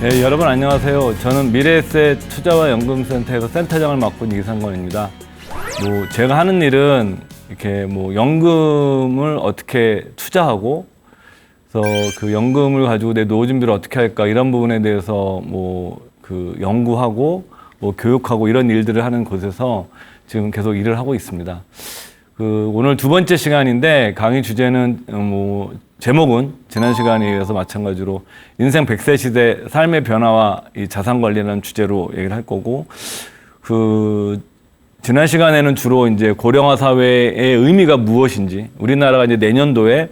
네, 여러분 안녕하세요. 저는 미래에셋 투자와 연금센터에서 센터장을 맡고 있는 이상권입니다. 제가 하는 일은 이렇게 연금을 어떻게 투자하고, 그래서 그 연금을 가지고 내 노후 준비를 어떻게 할까 이런 부분에 대해서 연구하고 교육하고 이런 일들을 하는 곳에서 지금 계속 일을 하고 있습니다. 오늘 두 번째 시간인데 강의 주제는 제목은 지난 시간에 이어서 마찬가지로 인생 100세 시대 삶의 변화와 이 자산 관리라는 주제로 얘기를 할 거고, 지난 시간에는 주로 이제 고령화 사회의 의미가 무엇인지, 우리나라가 이제 내년도에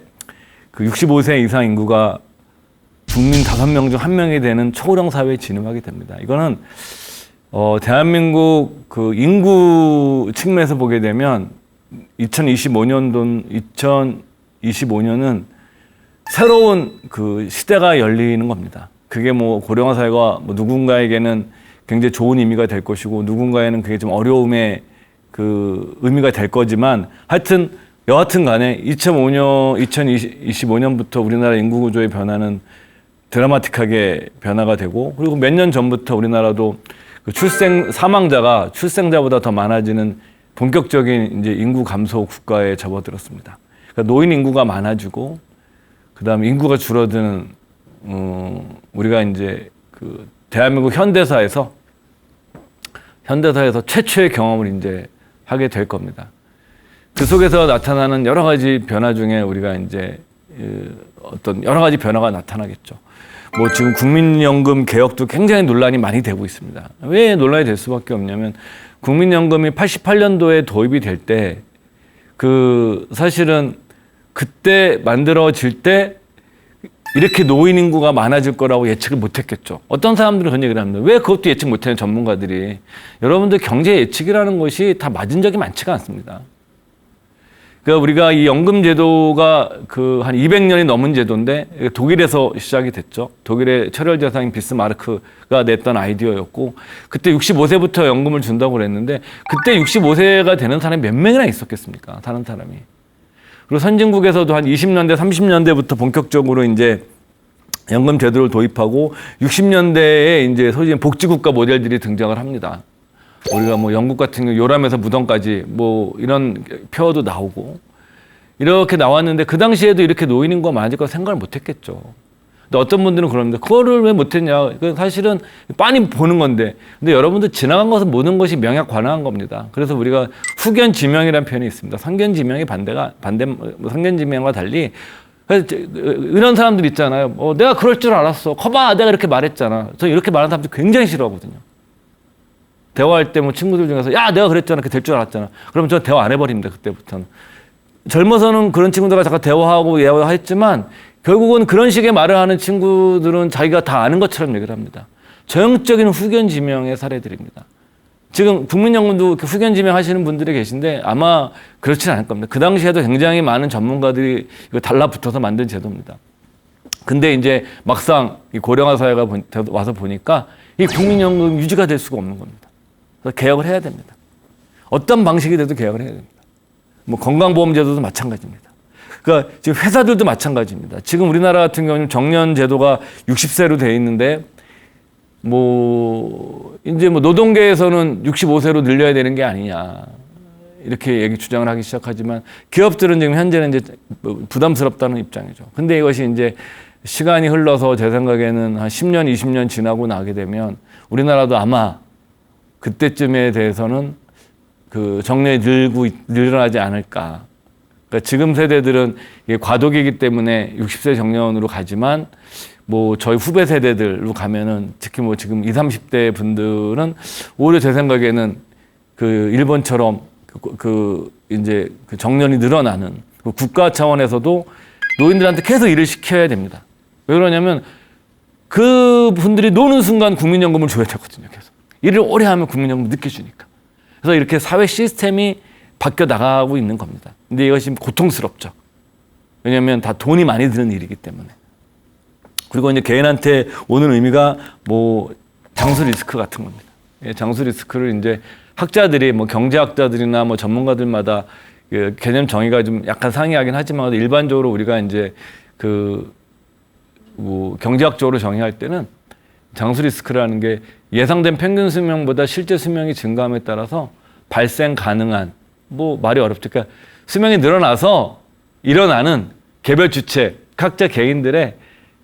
65세 이상 인구가 국민 5명 중 1명이 되는 초고령 사회에 진입하게 됩니다. 이거는 대한민국 인구 측면에서 보게 되면 2025년은 새로운 시대가 열리는 겁니다. 그게 고령화 사회가 누군가에게는 굉장히 좋은 의미가 될 것이고, 누군가에는 그게 좀 어려움의 의미가 될 거지만, 여하튼 간에 2025년부터 우리나라 인구 구조의 변화는 드라마틱하게 변화가 되고, 그리고 몇 년 전부터 우리나라도 출생자보다 더 많아지는 본격적인 이제 인구 감소 국가에 접어들었습니다. 그러니까 노인 인구가 많아지고, 그다음에 인구가 줄어드는 우리가 이제 대한민국 현대사에서 최초의 경험을 이제 하게 될 겁니다. 그 속에서 나타나는 여러 가지 변화 중에 우리가 이제 어떤 여러 가지 변화가 나타나겠죠. 지금 국민연금 개혁도 굉장히 논란이 많이 되고 있습니다. 왜 논란이 될 수밖에 없냐면, 국민연금이 88년도에 도입이 될 때, 사실은 그때 만들어질 때 이렇게 노인 인구가 많아질 거라고 예측을 못 했겠죠. 어떤 사람들은 그런 얘기를 합니다. 왜 그것도 예측 못 하는 전문가들이. 여러분들 경제 예측이라는 것이 다 맞은 적이 많지가 않습니다. 그러니까 우리가 이 연금 제도가 한 200년이 넘은 제도인데, 독일에서 시작이 됐죠. 독일의 철혈 재상인 비스마르크가 냈던 아이디어였고, 그때 65세부터 연금을 준다고 그랬는데, 그때 65세가 되는 사람이 몇 명이나 있었겠습니까? 다른 사람이. 그리고 선진국에서도 한 20년대, 30년대부터 본격적으로 이제 연금 제도를 도입하고, 60년대에 이제 소위 복지국가 모델들이 등장을 합니다. 우리가 영국 같은 경우 요람에서 무덤까지 이런 표어도 나오고 이렇게 나왔는데, 그 당시에도 이렇게 노인 인구가 많아질 거 생각을 못 했겠죠. 근데 어떤 분들은 그럽니다. 그거를 왜 못했냐. 사실은 빤히 보는 건데. 근데 여러분들 지나간 것은 모든 것이 명약관화한 겁니다. 그래서 우리가 후견지명이라는 표현이 있습니다. 선견지명의 선견지명과 달리, 이런 사람들 있잖아요. 내가 그럴 줄 알았어. 커봐, 내가 이렇게 말했잖아. 저 이렇게 말하는 사람들 굉장히 싫어하거든요. 대화할 때 친구들 중에서 야, 내가 그랬잖아. 그렇게 될 줄 알았잖아. 그러면 저 대화 안 해버립니다. 그때부터는. 젊어서는 그런 친구들과 잠깐 대화하고 예화했지만, 결국은 그런 식의 말을 하는 친구들은 자기가 다 아는 것처럼 얘기를 합니다. 전형적인 후견지명의 사례들입니다. 지금 국민연금도 후견지명 하시는 분들이 계신데 아마 그렇지는 않을 겁니다. 그 당시에도 굉장히 많은 전문가들이 이거 달라붙어서 만든 제도입니다. 근데 이제 막상 이 고령화 사회가 와서 보니까 이 국민연금 유지가 될 수가 없는 겁니다. 그래서 개혁을 해야 됩니다. 어떤 방식이 돼도 개혁을 해야 됩니다. 건강보험제도도 마찬가지입니다. 그러니까 지금 회사들도 마찬가지입니다. 지금 우리나라 같은 경우는 정년 제도가 60세로 돼 있는데, 이제 노동계에서는 65세로 늘려야 되는 게 아니냐, 이렇게 주장을 하기 시작하지만, 기업들은 지금 현재는 이제 부담스럽다는 입장이죠. 근데 이것이 이제 시간이 흘러서 제 생각에는 한 10년, 20년 지나고 나게 되면 우리나라도 아마 그때쯤에 대해서는 정년이 늘어나지 않을까. 그러니까 지금 세대들은 이게 과도기이기 때문에 60세 정년으로 가지만, 저희 후배 세대들로 가면은, 특히 지금 20, 30대 분들은 오히려 제 생각에는 일본처럼 이제 정년이 늘어나는, 국가 차원에서도 노인들한테 계속 일을 시켜야 됩니다. 왜 그러냐면, 그분들이 노는 순간 국민연금을 줘야 되거든요. 계속 일을 오래 하면 국민연금 늦게 주니까. 그래서 이렇게 사회 시스템이 바뀌어 나가고 있는 겁니다. 근데 이것이 고통스럽죠. 왜냐하면 다 돈이 많이 드는 일이기 때문에. 그리고 이제 개인한테 오는 의미가 장수 리스크 같은 겁니다. 장수 리스크를 이제 학자들이 경제학자들이나 전문가들마다 개념 정의가 좀 약간 상이하긴 하지만, 일반적으로 우리가 이제 경제학적으로 정의할 때는 장수 리스크라는 게 예상된 평균 수명보다 실제 수명이 증가함에 따라서 발생 가능한 뭐 말이 어렵죠. 그러니까 수명이 늘어나서 일어나는 개별 주체, 각자 개인들의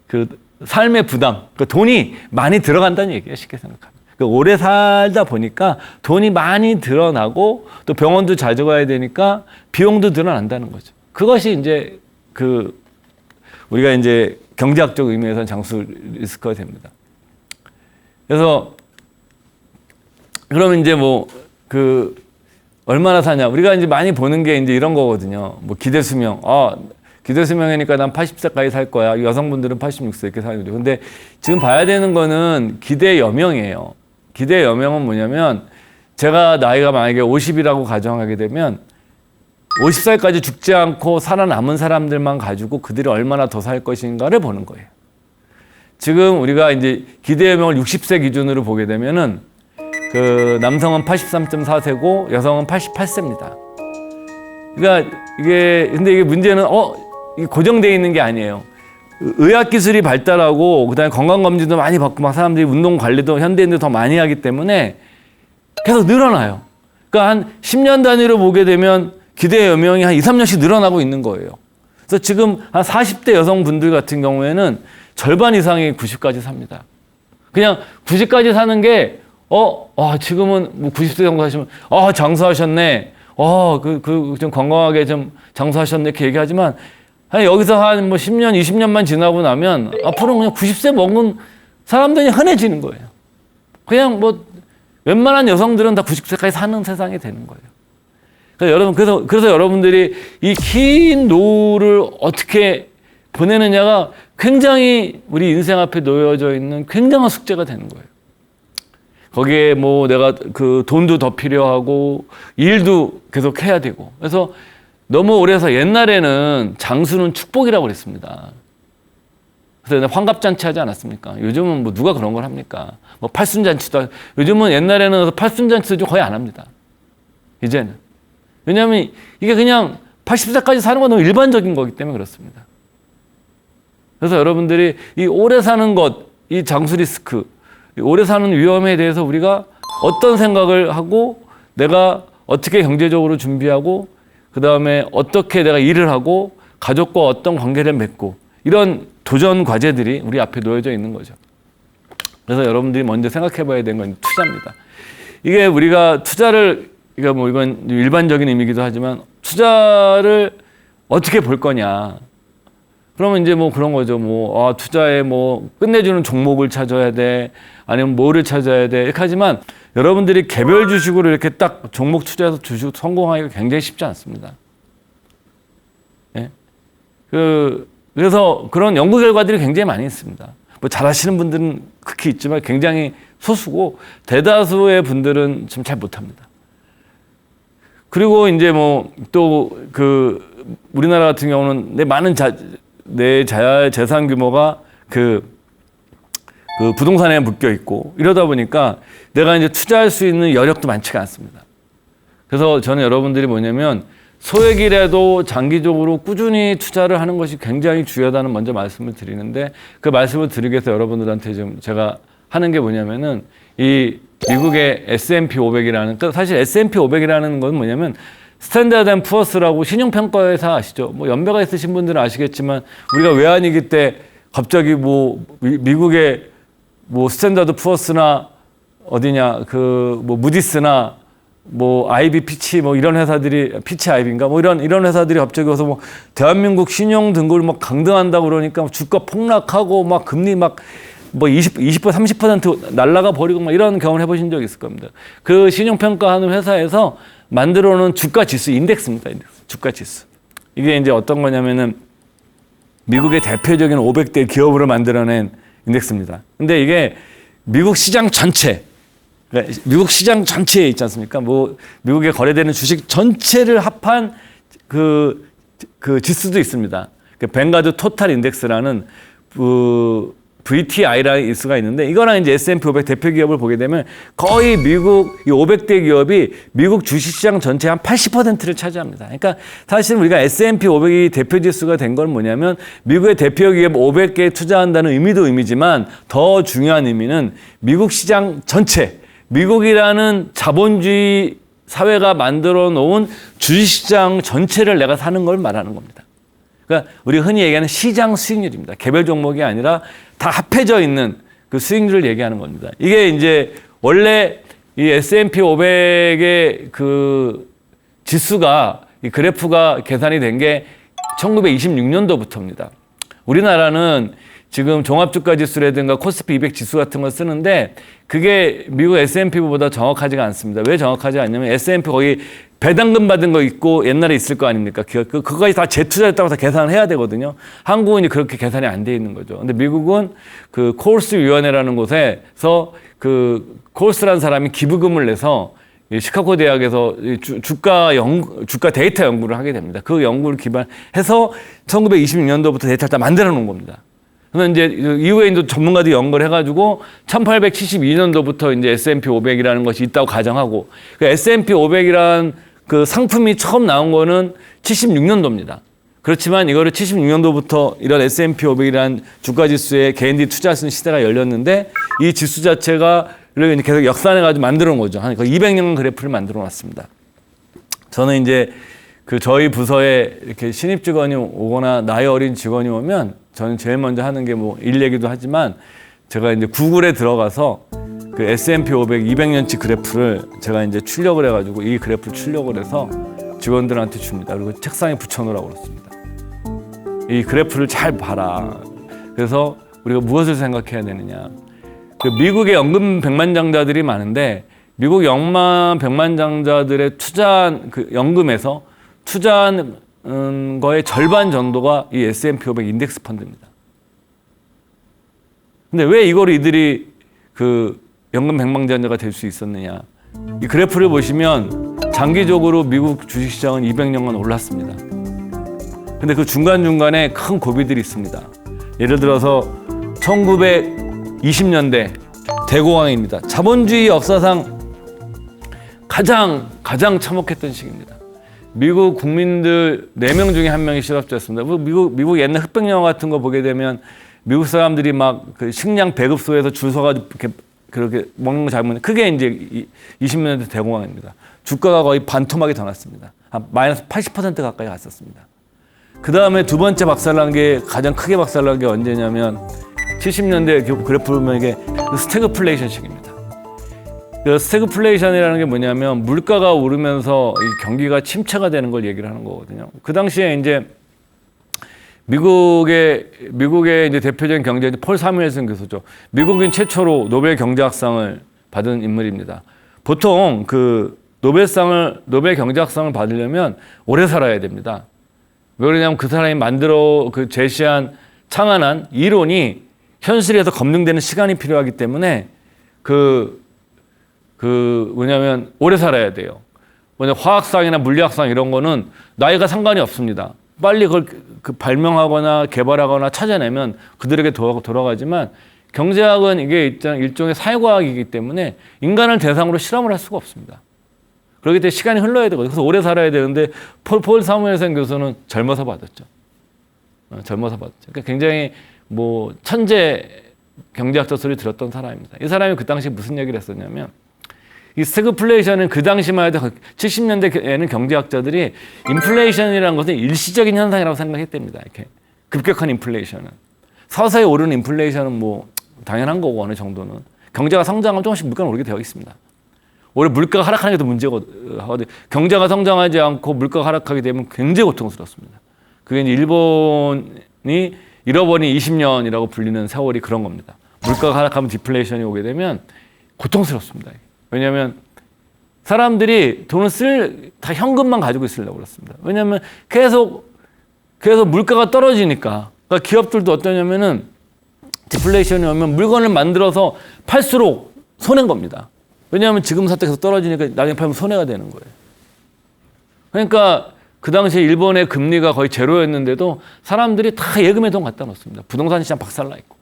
그 삶의 부담, 그 돈이 많이 들어간다는 얘기예요. 쉽게 생각하면. 그 오래 살다 보니까 돈이 많이 드러나고 또 병원도 자주 가야 되니까 비용도 늘어난다는 거죠. 그것이 이제 그 우리가 이제 경제학적 의미에서는 장수 리스크가 됩니다. 그래서 그러면 이제 뭐 그 얼마나 사냐? 우리가 이제 많이 보는 게 이제 이런 거거든요. 뭐 기대 수명. 기대 수명이니까 난 80세까지 살 거야. 여성분들은 86세 이렇게 사는 거죠. 근데 지금 봐야 되는 거는 기대 여명이에요. 기대 여명은 뭐냐면 제가 나이가 만약에 50이라고 가정하게 되면 50살까지 죽지 않고 살아남은 사람들만 가지고 그들이 얼마나 더 살 것인가를 보는 거예요. 지금 우리가 이제 기대 여명을 60세 기준으로 보게 되면은 그 남성은 83.4세고 여성은 88세입니다. 그러니까 근데 이게 문제는 이게 고정되어 있는 게 아니에요. 의학 기술이 발달하고 그다음에 건강 검진도 많이 받고 막 사람들이 운동 관리도 현대인들 더 많이 하기 때문에 계속 늘어나요. 그러니까 한 10년 단위로 보게 되면 기대 여명이 한 2, 3년씩 늘어나고 있는 거예요. 그래서 지금 한 40대 여성분들 같은 경우에는 절반 이상이 90까지 삽니다. 그냥 90까지 사는 게 지금은 뭐 90세 정도 하시면 장수하셨네. 좀 건강하게 좀 장수하셨네 이렇게 얘기하지만 여기서 한 뭐 10년, 20년만 지나고 나면 앞으로 그냥 90세 먹은 사람들이 흔해지는 거예요. 그냥 뭐 웬만한 여성들은 다 90세까지 사는 세상이 되는 거예요. 그래서 여러분들이 이 긴 노후를 어떻게 보내느냐가 굉장히 우리 인생 앞에 놓여져 있는 굉장한 숙제가 되는 거예요. 거기에 뭐 내가 그 돈도 더 필요하고 일도 계속 해야 되고. 그래서 너무 오래 해서 옛날에는 장수는 축복이라고 그랬습니다. 그래서 환갑잔치 하지 않았습니까? 요즘은 뭐 누가 그런 걸 합니까? 뭐 팔순잔치도 요즘은 옛날에는 팔순잔치도 거의 안 합니다. 이제는. 왜냐하면 이게 그냥 80세까지 사는 건 너무 일반적인 거기 때문에 그렇습니다. 그래서 여러분들이 이 오래 사는 것, 이 장수 리스크, 오래 사는 위험에 대해서 우리가 어떤 생각을 하고 내가 어떻게 경제적으로 준비하고 그 다음에 어떻게 내가 일을 하고 가족과 어떤 관계를 맺고 이런 도전 과제들이 우리 앞에 놓여져 있는 거죠. 그래서 여러분들이 먼저 생각해 봐야 되는 건 투자입니다. 이게 우리가 투자를, 그러니까 뭐 이건 일반적인 의미이기도 하지만 투자를 어떻게 볼 거냐. 그러면 이제 뭐 그런 거죠. 투자에 뭐 끝내주는 종목을 찾아야 돼. 아니면 뭐를 찾아야 돼. 이렇게 하지만 여러분들이 개별 주식으로 이렇게 딱 종목 투자해서 주식 성공하기가 굉장히 쉽지 않습니다. 예? 그래서 그런 연구 결과들이 굉장히 많이 있습니다. 뭐 잘하시는 분들은 극히 있지만 굉장히 소수고 대다수의 분들은 좀 잘 못합니다. 그리고 이제 뭐 또 우리나라 같은 경우는 내 재산 규모가 부동산에 묶여 있고 이러다 보니까 내가 이제 투자할 수 있는 여력도 많지가 않습니다. 그래서 저는 여러분들이 뭐냐면 소액이라도 장기적으로 꾸준히 투자를 하는 것이 굉장히 중요하다는 먼저 말씀을 드리는데 그 말씀을 드리기 위해서 여러분들한테 좀 제가 하는 게 뭐냐면은 이 미국의 S&P 500이라는, 사실 S&P 500이라는 건 뭐냐면 스탠다드 앤 푸어스라고 신용평가회사 아시죠? 뭐 연배가 있으신 분들은 아시겠지만 우리가 외환위기 때 갑자기 뭐 미국의 뭐 스탠다드 푸어스나 어디냐 뭐 무디스나 뭐 IB 피치 뭐 이런 회사들이 피치 IB인가 뭐 이런 회사들이 갑자기 와서 뭐 대한민국 신용 등급을 막 강등한다고 그러니까 주가 폭락하고 막 금리 막 뭐 20% 30% 날라가 버리고 막 이런 경험을 해보신 적 있을 겁니다. 그 신용평가하는 회사에서 만들어 놓은 주가 지수 인덱스입니다. 주가 지수. 이게 이제 어떤 거냐면은 미국의 대표적인 500대 기업으로 만들어낸 인덱스입니다. 근데 이게 미국 시장 전체에 있지 않습니까? 뭐 미국에 거래되는 주식 전체를 합한 그 지수도 있습니다. 그 뱅가드 토탈 인덱스라는 VTI라는 수가 있는데 이거랑 이제 S&P 500 대표 기업을 보게 되면 거의 미국 이 500대 기업이 미국 주식시장 전체의 한 80%를 차지합니다. 그러니까 사실 우리가 S&P 500이 대표 지수가 된 건 뭐냐면 미국의 대표 기업 500개에 투자한다는 의미도 의미지만 더 중요한 의미는 미국 시장 전체, 미국이라는 자본주의 사회가 만들어 놓은 주식시장 전체를 내가 사는 걸 말하는 겁니다. 그러니까 우리 흔히 얘기하는 시장 수익률입니다. 개별 종목이 아니라 다 합해져 있는 그 수익률을 얘기하는 겁니다. 이게 이제 원래 이 S&P 500의 그 지수가 이 그래프가 계산이 된 게 1926년도부터입니다. 우리나라는 지금 종합주가지수라든가 코스피 200 지수 같은 걸 쓰는데 그게 미국 S&P보다 정확하지가 않습니다. 왜 정확하지 않냐면 S&P 거의 배당금 받은 거 있고 옛날에 있을 거 아닙니까? 그거까지 다 재투자했다고 다 계산을 해야 되거든요. 한국은 그렇게 계산이 안 돼 있는 거죠. 근데 미국은 그 코올스 위원회라는 곳에서 그 코올스라는 사람이 기부금을 내서 시카고 대학에서 주가 데이터 연구를 하게 됩니다. 그 연구를 기반해서 1926년도부터 데이터를 다 만들어 놓은 겁니다. 그래서 이제 이후에 이제 전문가들이 연구를 해가지고 1872년도부터 이제 S&P 500이라는 것이 있다고 가정하고 그 S&P 500이라는 그 상품이 처음 나온 거는 76년도입니다. 그렇지만 이거를 76년도부터 이런 S&P 500이라는 주가지수에 개인들이 투자하는 시대가 열렸는데 이 지수 자체가 계속 역산해가지고 만들어 놓은 거죠. 한 200년 그래프를 만들어 놨습니다. 저는 이제 그 저희 부서에 이렇게 신입 직원이 오거나 나이 어린 직원이 오면 저는 제일 먼저 하는 게 뭐 일 얘기도 하지만 제가 이제 구글에 들어가서 그 S&P 500 200년치 그래프를 제가 이제 출력을 해가지고 이 그래프를 출력을 해서 직원들한테 줍니다. 그리고 책상에 붙여놓으라고 그렇습니다. 이 그래프를 잘 봐라. 그래서 우리가 무엇을 생각해야 되느냐. 그 미국의 연금 백만장자들이 많은데 미국 연금 백만장자들의 투자한 그 연금에서 투자한 거의 절반 정도가 이 S&P 500 인덱스 펀드입니다. 근데 왜 이들이 그 연금 백만장자가 될 수 있었느냐. 이 그래프를 보시면 장기적으로 미국 주식시장은 200년간 올랐습니다. 근데 그 중간중간에 큰 고비들이 있습니다. 예를 들어서 1920년대 대공황입니다. 자본주의 역사상 가장 참혹했던 시기입니다. 미국 국민들 4명 중에 1명이 실업자였습니다. 미국 옛날 흑백 영화 같은 거 보게 되면 미국 사람들이 막 그 식량 배급소에서 줄 서가지고 그렇게 먹는 거 잡으면 그게 이제 20년대 대공황입니다. 주가가 거의 반토막이 더 났습니다. 마이너스 80% 가까이 갔었습니다. 그 다음에 두 번째 박살난 게 가장 크게 박살난 게 언제냐면 70년대 그래프를 보면 이게 스태그플레이션 시기입니다. 그 스태그플레이션이라는 게 뭐냐면 물가가 오르면서 이 경기가 침체가 되는 걸 얘기를 하는 거거든요. 그 당시에 이제 미국의 이제 대표적인 경제인 폴 사무엘슨 교수죠. 미국인 최초로 노벨 경제학상을 받은 인물입니다. 보통 그 노벨 경제학상을 받으려면 오래 살아야 됩니다. 왜 그러냐면 그 사람이 창안한 이론이 현실에서 검증되는 시간이 필요하기 때문에 뭐냐면 오래 살아야 돼요. 뭐냐 화학상이나 물리학상 이런 거는 나이가 상관이 없습니다. 빨리 그걸 발명하거나 개발하거나 찾아내면 그들에게 돌아가지만 경제학은 이게 일종의 사회과학이기 때문에 인간을 대상으로 실험을 할 수가 없습니다. 그렇기 때문에 시간이 흘러야 되거든요. 그래서 오래 살아야 되는데 폴 사무엘슨 교수는 젊어서 받았죠. 그러니까 굉장히 뭐 천재 경제학자 소리 들었던 사람입니다. 이 사람이 그 당시 무슨 얘기를 했었냐면 이 스태그플레이션은 그 당시만 해도 70년대에는 경제학자들이 인플레이션이라는 것은 일시적인 현상이라고 생각했답니다. 이렇게 급격한 인플레이션은. 서서히 오르는 인플레이션은 뭐 당연한 거고 어느 정도는. 경제가 성장하면 조금씩 물가는 오르게 되어 있습니다. 오히려 물가가 하락하는 게 더 문제거든요. 경제가 성장하지 않고 물가가 하락하게 되면 굉장히 고통스럽습니다. 그게 이제 일본이 잃어버린 20년이라고 불리는 세월이 그런 겁니다. 물가가 하락하면 디플레이션이 오게 되면 고통스럽습니다. 왜냐하면 사람들이 돈을 다 현금만 가지고 있으려고 그렇습니다. 왜냐하면 계속 물가가 떨어지니까. 그러니까 기업들도 어떠냐면은 디플레이션이 오면 물건을 만들어서 팔수록 손해인 겁니다. 왜냐하면 지금 사태에서 떨어지니까 나중에 팔면 손해가 되는 거예요. 그러니까 그 당시에 일본의 금리가 거의 제로였는데도 사람들이 다 예금에 돈 갖다 놓습니다. 부동산 시장 박살나 있고.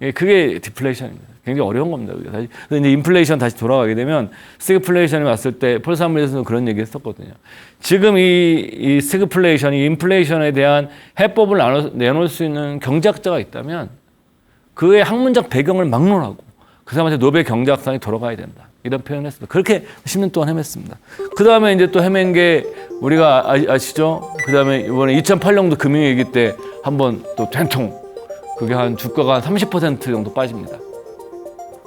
예, 그게 디플레이션입니다. 굉장히 어려운 겁니다. 그래서 이제 인플레이션 다시 돌아가게 되면 스태그플레이션이 왔을 때 폴사무엘에서는 그런 얘기 했었거든요. 지금 이 스태그플레이션이 인플레이션에 대한 해법을 내놓을 수 있는 경제학자가 있다면 그의 학문적 배경을 막론하고 그 사람한테 노벨 경제학상이 돌아가야 된다. 이런 표현을 했습니다. 그렇게 10년 동안 헤맸습니다. 그 다음에 이제 또 헤맨 게 우리가 아시죠? 그 다음에 이번에 2008년도 금융위기 때 한번 또 된통 그게 한 주가가 한 30% 정도 빠집니다.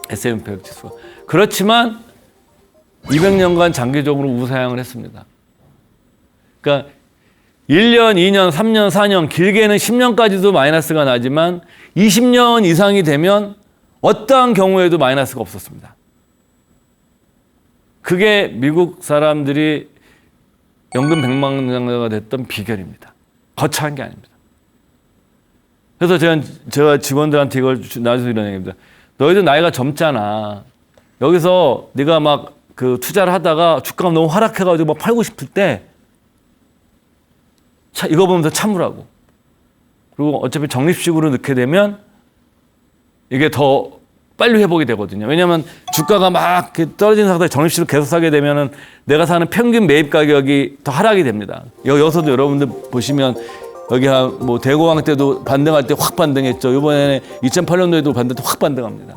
S&P 500 지수가. 그렇지만 200년간 장기적으로 우상향을 했습니다. 그러니까 1년, 2년, 3년, 4년, 길게는 10년까지도 마이너스가 나지만 20년 이상이 되면 어떠한 경우에도 마이너스가 없었습니다. 그게 미국 사람들이 연금 백만장자가 됐던 비결입니다. 거창한 게 아닙니다. 그래서 제가 직원들한테 이걸 나중에 이런 얘기입니다. 너희들 나이가 젊잖아. 여기서 네가 막 그 투자를 하다가 주가가 너무 하락해가지고 막 팔고 싶을 때 이거 보면서 참으라고. 그리고 어차피 적립식으로 넣게 되면 이게 더 빨리 회복이 되거든요. 왜냐하면 주가가 막 떨어지는 상태에 적립식으로 계속 사게 되면은 내가 사는 평균 매입 가격이 더 하락이 됩니다. 여기서도 여러분들 보시면 여기 뭐 대공황 때도 반등할 때 확 반등했죠. 이번에 2008년도에도 반등 확 반등합니다.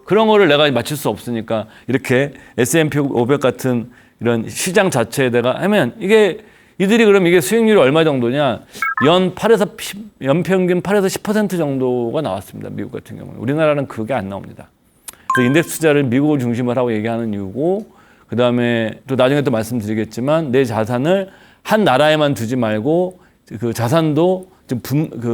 그런 거를 내가 맞출 수 없으니까 이렇게 S&P 500 같은 이런 시장 자체에다가 하면 이들이 그럼 이게 수익률이 얼마 정도냐? 연평균 8에서 10% 정도가 나왔습니다. 미국 같은 경우는. 우리나라는 그게 안 나옵니다. 그래서 인덱스 투자를 미국을 중심으로 하고 얘기하는 이유고, 그 다음에 또 나중에 또 말씀드리겠지만 내 자산을 한 나라에만 두지 말고 그 자산도 좀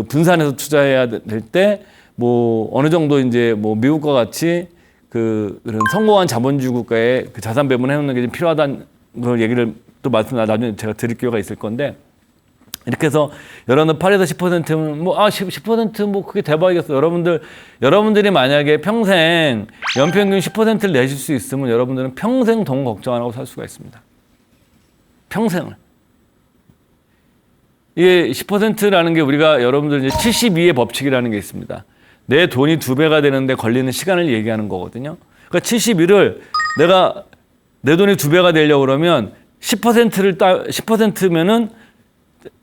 분산해서 투자해야 될 때 뭐 어느 정도 이제 뭐 미국과 같이 그런 성공한 자본주의 국가의 그 자산 배분을 해놓는 게 좀 필요하다는 그런 얘기를 또 나중에 제가 드릴 기회가 있을 건데, 이렇게 해서 여러분들 8에서 10%면 뭐 10% 뭐 그게 대박이겠어. 여러분들이 만약에 평생 연평균 10%를 내실 수 있으면 여러분들은 평생 돈 걱정 안 하고 살 수가 있습니다. 평생을. 이게 10%라는 게 우리가 여러분들 이제 72의 법칙이라는 게 있습니다. 내 돈이 2배가 되는데 걸리는 시간을 얘기하는 거거든요. 그러니까 72를 내 돈이 2배가 되려고 그러면 10%면은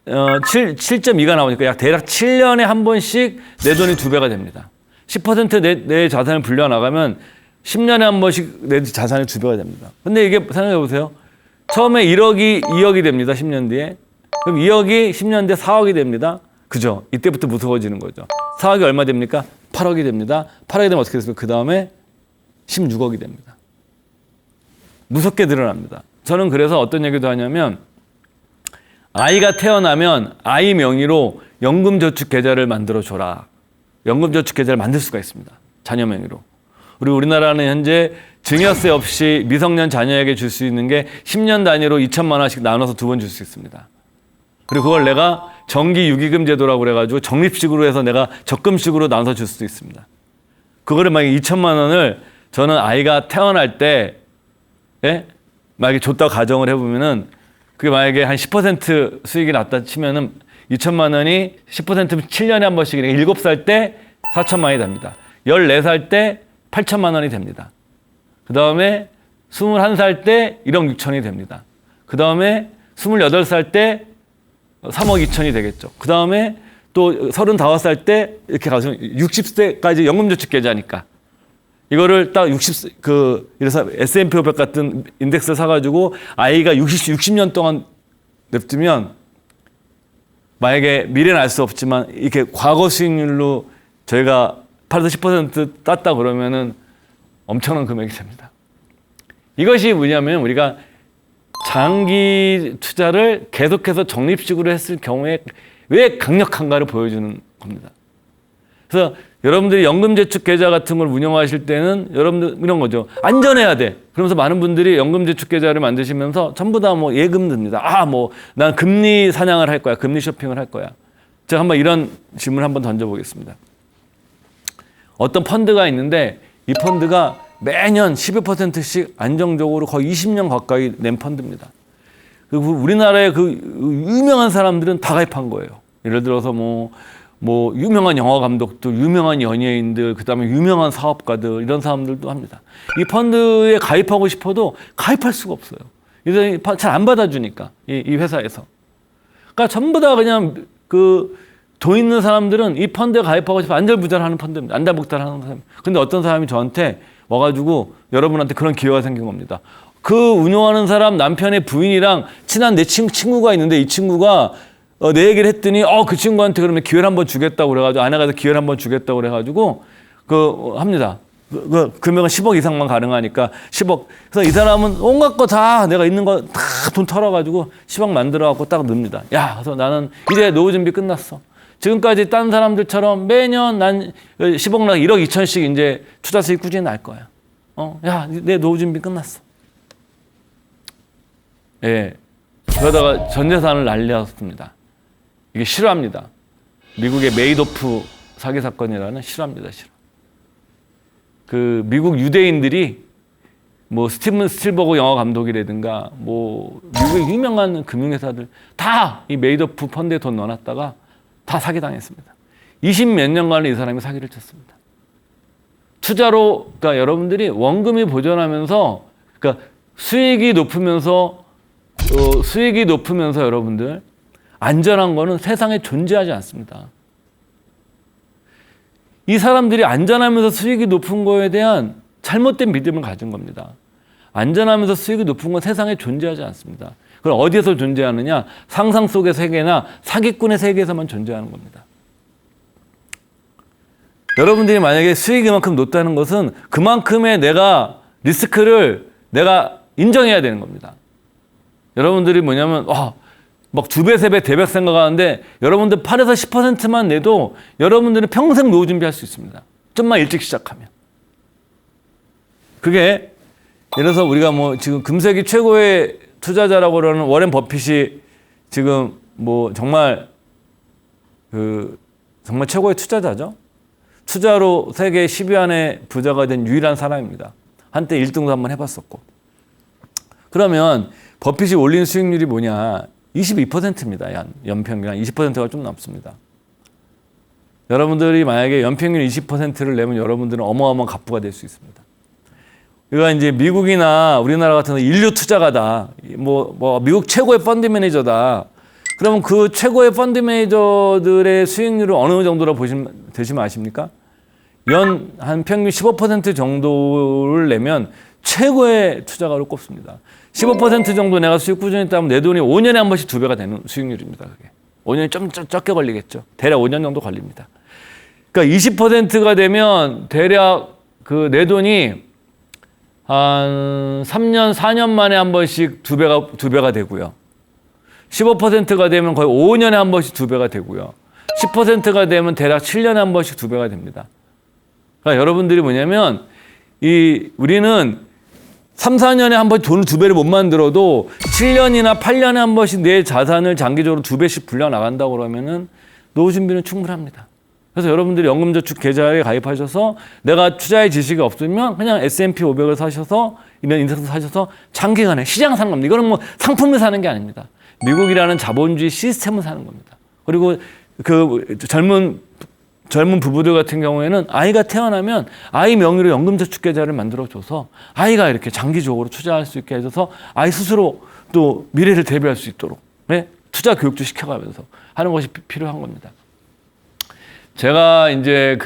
7.2가 나오니까 대략 7년에 한 번씩 내 돈이 2배가 됩니다. 10% 내 자산을 불려나가면 10년에 한 번씩 내 자산이 2배가 됩니다. 근데 이게 생각해 보세요. 처음에 1억이 2억이 됩니다. 10년 뒤에. 그럼 2억이 10년 뒤에 4억이 됩니다. 그죠? 이때부터 무서워지는 거죠. 4억이 얼마 됩니까? 8억이 됩니다. 8억이 되면 어떻게 됐습니까? 그 다음에 16억이 됩니다. 무섭게 늘어납니다. 저는 그래서 어떤 얘기도 하냐면 아이가 태어나면 아이 명의로 연금저축계좌를 만들어줘라. 연금저축계좌를 만들 수가 있습니다. 자녀 명의로. 그리고 우리나라는 현재 증여세 없이 미성년 자녀에게 줄 수 있는 게 10년 단위로 2천만 원씩 나눠서 2번 줄 수 있습니다. 그리고 그걸 내가 정기 유기금 제도라고 그래가지고 적립식으로 해서 내가 적금식으로 나눠서 줄 수도 있습니다. 그거를 만약에 2천만 원을 저는 아이가 태어날 때 만약에 줬다고 가정을 해보면은 그게 만약에 한 10% 수익이 났다 치면은 2천만 원이 10%면 7년에 한 번씩 7살 때 4천만 원이 됩니다. 14살 때 8천만 원이 됩니다. 그 다음에 21살 때 1억 6천이 됩니다. 그 다음에 28살 때 3억 2천이 되겠죠. 그 다음에 또 35살 때 이렇게 가서 60세까지 연금저축계좌니까 이거를 딱 이래서 S&P 500 같은 인덱스를 사가지고 아이가 60년 동안 냅두면 만약에 미래는 알 수 없지만 이렇게 과거 수익률로 저희가 8에서 10% 땄다 그러면은 엄청난 금액이 됩니다. 이것이 뭐냐면 우리가 장기 투자를 계속해서 적립식으로 했을 경우에 왜 강력한가를 보여주는 겁니다. 그래서 여러분들이 연금저축계좌 같은 걸 운영하실 때는 여러분들 이런 거죠. 안전해야 돼. 그러면서 많은 분들이 연금저축계좌를 만드시면서 전부 다 뭐 예금 듭니다. 난 금리 사냥을 할 거야. 금리 쇼핑을 할 거야. 제가 한번 이런 질문을 한번 던져보겠습니다. 어떤 펀드가 있는데 이 펀드가 매년 12%씩 안정적으로 거의 20년 가까이 낸 펀드입니다. 그리고 우리나라의 그 유명한 사람들은 다 가입한 거예요. 예를 들어서 뭐 뭐 유명한 영화 감독들, 유명한 연예인들, 그다음에 유명한 사업가들 이런 사람들도 합니다. 이 펀드에 가입하고 싶어도 가입할 수가 없어요. 잘 안 받아주니까 이 회사에서. 그러니까 전부 다 그냥 그 돈 있는 사람들은 이 펀드에 가입하고 싶어 안절부절하는 펀드입니다. 안달복달하는 사람. 근데 어떤 사람이 저한테 와가지고 여러분한테 그런 기회가 생긴 겁니다. 그 운영하는 사람 남편의 부인이랑 친한 내 친구가 있는데 이 친구가 내 얘기를 했더니 그 친구한테 그러면 기회를 한번 주겠다고 그래가지고 아내가 기회를 한번 주겠다고 그래가지고 합니다. 금액은 10억 이상만 가능하니까 10억. 그래서 이 사람은 온갖 거 다 내가 있는 거 다 돈 털어가지고 10억 만들어갖고 딱 넣습니다. 야, 그래서 나는 이제 노후 준비 끝났어. 지금까지 딴 사람들처럼 매년 난 10억 나 1억 2천씩 이제 투자 수익 꾸준히 날 거야. 야, 내 노후 준비 끝났어. 예. 그러다가 전 재산을 날렸습니다. 이게 실화입니다. 미국의 메이도프 사기 사건이라는 실화입니다. 실화. 그 미국 유대인들이 뭐 스티븐 스필버그 영화 감독이라든가 뭐 미국의 유명한 금융회사들 다 이 메이도프 펀드에 돈 넣어놨다가 다 사기당했습니다. 20몇 년간을 이 사람이 사기를 쳤습니다. 투자로, 그러니까 여러분들이 원금이 보존하면서, 그러니까 수익이 높으면서 여러분들 안전한 거는 세상에 존재하지 않습니다. 이 사람들이 안전하면서 수익이 높은 거에 대한 잘못된 믿음을 가진 겁니다. 안전하면서 수익이 높은 건 세상에 존재하지 않습니다. 그럼 어디에서 존재하느냐? 상상 속의 세계나 사기꾼의 세계에서만 존재하는 겁니다. 여러분들이 만약에 수익이 이만큼 높다는 것은 그만큼의 내가 리스크를 내가 인정해야 되는 겁니다. 여러분들이 뭐냐면 막 2배, 3배 대박 생각하는데 여러분들 8에서 10%만 내도 여러분들은 평생 노후 준비할 수 있습니다. 좀만 일찍 시작하면. 그게 예를 들어서 우리가 뭐 지금 금세기 최고의 투자자라고 그러는 워렌 버핏이 지금 뭐 정말 정말 최고의 투자자죠. 투자로 세계 10위 안에 부자가 된 유일한 사람입니다. 한때 1등도 한번 해봤었고. 그러면 버핏이 올린 수익률이 뭐냐? 22%입니다. 연평균 한 20%가 좀 넘습니다. 여러분들이 만약에 연평균 20%를 내면 여러분들은 어마어마한 갑부가 될 수 있습니다. 이거 이제 미국이나 우리나라 같은 인류 투자가다. 미국 최고의 펀드 매니저다. 그러면 그 최고의 펀드 매니저들의 수익률을 어느 정도로 되시면 아십니까? 연 한 평균 15% 정도를 내면 최고의 투자가로 꼽습니다. 15% 정도 내가 수익 꾸준히 따면 내 돈이 5년에 한 번씩 2배가 되는 수익률입니다. 그게. 5년이 좀 적게 걸리겠죠. 대략 5년 정도 걸립니다. 그러니까 20%가 되면 대략 내 돈이 한 3년, 4년 만에 한 번씩 2배가 되고요. 15%가 되면 거의 5년에 한 번씩 2배가 되고요. 10%가 되면 대략 7년에 한 번씩 2배가 됩니다. 그러니까 여러분들이 뭐냐면 우리는 3, 4년에 한 번씩 돈을 2배를 못 만들어도 7년이나 8년에 한 번씩 내 자산을 장기적으로 2배씩 불려나간다고 그러면은 노후 준비는 충분합니다. 그래서 여러분들이 연금저축 계좌에 가입하셔서 내가 투자의 지식이 없으면 그냥 S&P 500을 사셔서 이런 인덱스 사셔서 장기간에 시장 사는 겁니다. 이거는 뭐 상품을 사는 게 아닙니다. 미국이라는 자본주의 시스템을 사는 겁니다. 그리고 그 젊은 부부들 같은 경우에는 아이가 태어나면 아이 명의로 연금저축 계좌를 만들어줘서 아이가 이렇게 장기적으로 투자할 수 있게 해줘서 아이 스스로 또 미래를 대비할 수 있도록 투자 교육도 시켜가면서 하는 것이 필요한 겁니다. 제가 이제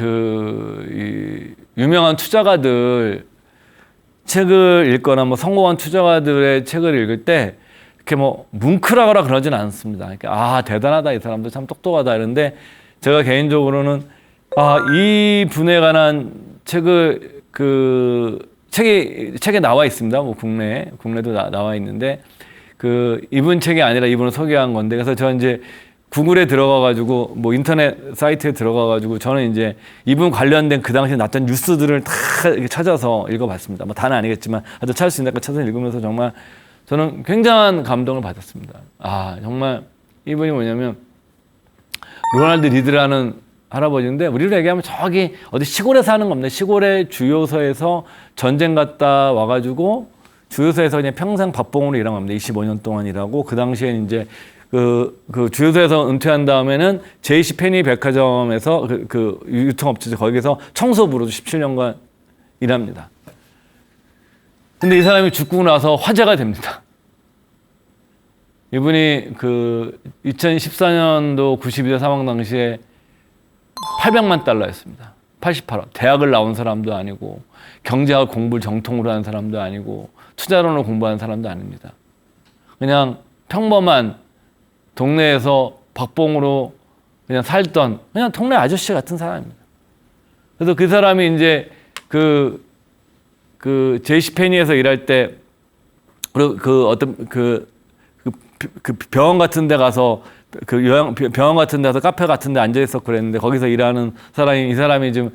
유명한 투자가들 책을 읽거나 뭐 성공한 투자가들의 책을 읽을 때 이렇게 뭐 뭉클하거나 그러진 않습니다. 그러니까 대단하다, 이 사람들 참 똑똑하다 이런데 제가 개인적으로는 이 분에 관한 책을 책에 나와 있습니다. 뭐 국내도 나와 있는데 이분 책이 아니라 이분을 소개한 건데 그래서 저 이제 구글에 들어가가지고 뭐 인터넷 사이트에 들어가가지고 저는 이제 이분 관련된 그 당시에 났던 뉴스들을 다 이렇게 찾아서 읽어봤습니다. 뭐 다는 아니겠지만 아주 찾을 수 있는 걸 찾아서 읽으면서 정말 저는 굉장한 감동을 받았습니다. 정말 이분이 뭐냐면 로널드 리드라는 할아버지인데 우리로 얘기하면 저기 어디 시골에 사는 겁니다. 시골의 주요소에서 전쟁 갔다 와가지고 주요소에서 그냥 평생 밥봉으로 일한 겁니다. 25년 동안 일하고 그 당시에 이제 그 주유소에서 은퇴한 다음에는 JC 페니 백화점에서 그 유통업체죠. 거기서 청소부로도 17년간 일합니다. 근데 이 사람이 죽고 나서 화제가 됩니다. 이분이 그 2014년도 92대 사망 당시에 800만 달러였습니다. 88억. 대학을 나온 사람도 아니고 경제학 공부를 정통으로 하는 사람도 아니고 투자론을 공부하는 사람도 아닙니다. 그냥 평범한 동네에서 박봉으로 그냥 살던 그냥 동네 아저씨 같은 사람입니다. 그래서 그 사람이 이제 그 제이시페니에서 일할 때 그 병원 같은 데 가서 병원 같은 데 가서 카페 같은 데 앉아 있었고 그랬는데 거기서 일하는 이 사람이 좀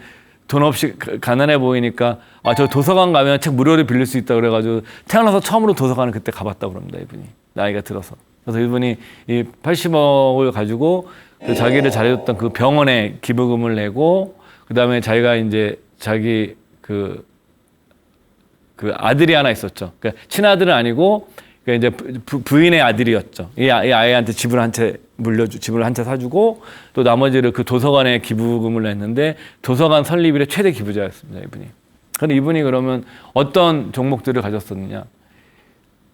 돈 없이 가난해 보이니까 저 도서관 가면 책 무료로 빌릴 수 있다 그래가지고 태어나서 처음으로 도서관을 그때 가봤다고 그럽니다. 이분이 나이가 들어서. 그래서 이분이 이 80억을 가지고 그 자기를 잘해줬던 그 병원에 기부금을 내고 그다음에 자기가 이제 자기 그 아들이 하나 있었죠. 그러니까 친아들은 아니고 그러니까 이제 부인의 아들이었죠. 이 아이한테 집을 한 채 사주고 또 나머지를 그 도서관에 기부금을 냈는데 도서관 설립일의 최대 기부자였습니다. 이분이. 그런데 이분이 그러면 어떤 종목들을 가졌었느냐?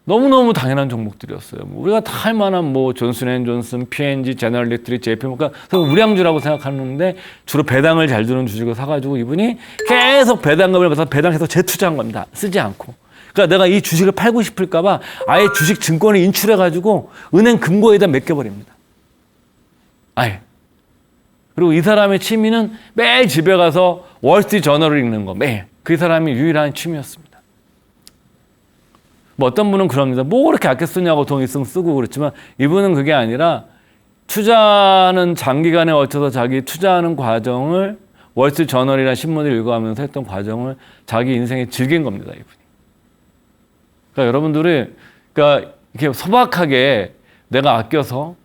너무너무 당연한 종목들이었어요. 우리가 다 할 만한 뭐 존슨앤존슨, P&G, 제너럴 일렉트릭, JP모가 우량주라고 생각하는데 주로 배당을 잘 주는 주식을 사가지고 이분이 계속 배당금을 받아서 배당해서 재투자한 겁니다. 쓰지 않고. 그러니까 내가 이 주식을 팔고 싶을까 봐 아예 주식 증권을 인출해가지고 은행 금고에다 맡겨버립니다. 아예. 그리고 이 사람의 취미는 매일 집에 가서 월스트리트 저널을 읽는 거. 매일. 그 사람이 유일한 취미였습니다. 뭐 어떤 분은 그럽니다. 뭐 그렇게 아껴 쓰냐고 돈 있으면 쓰고 그렇지만 이분은 그게 아니라 투자는 장기간에 걸쳐서 자기 투자하는 과정을 월스트리트 저널이라는 신문을 읽어가면서 했던 과정을 자기 인생에 즐긴 겁니다. 이분이. 그러니까 여러분들이 그러니까 이렇게 소박하게 내가 아껴서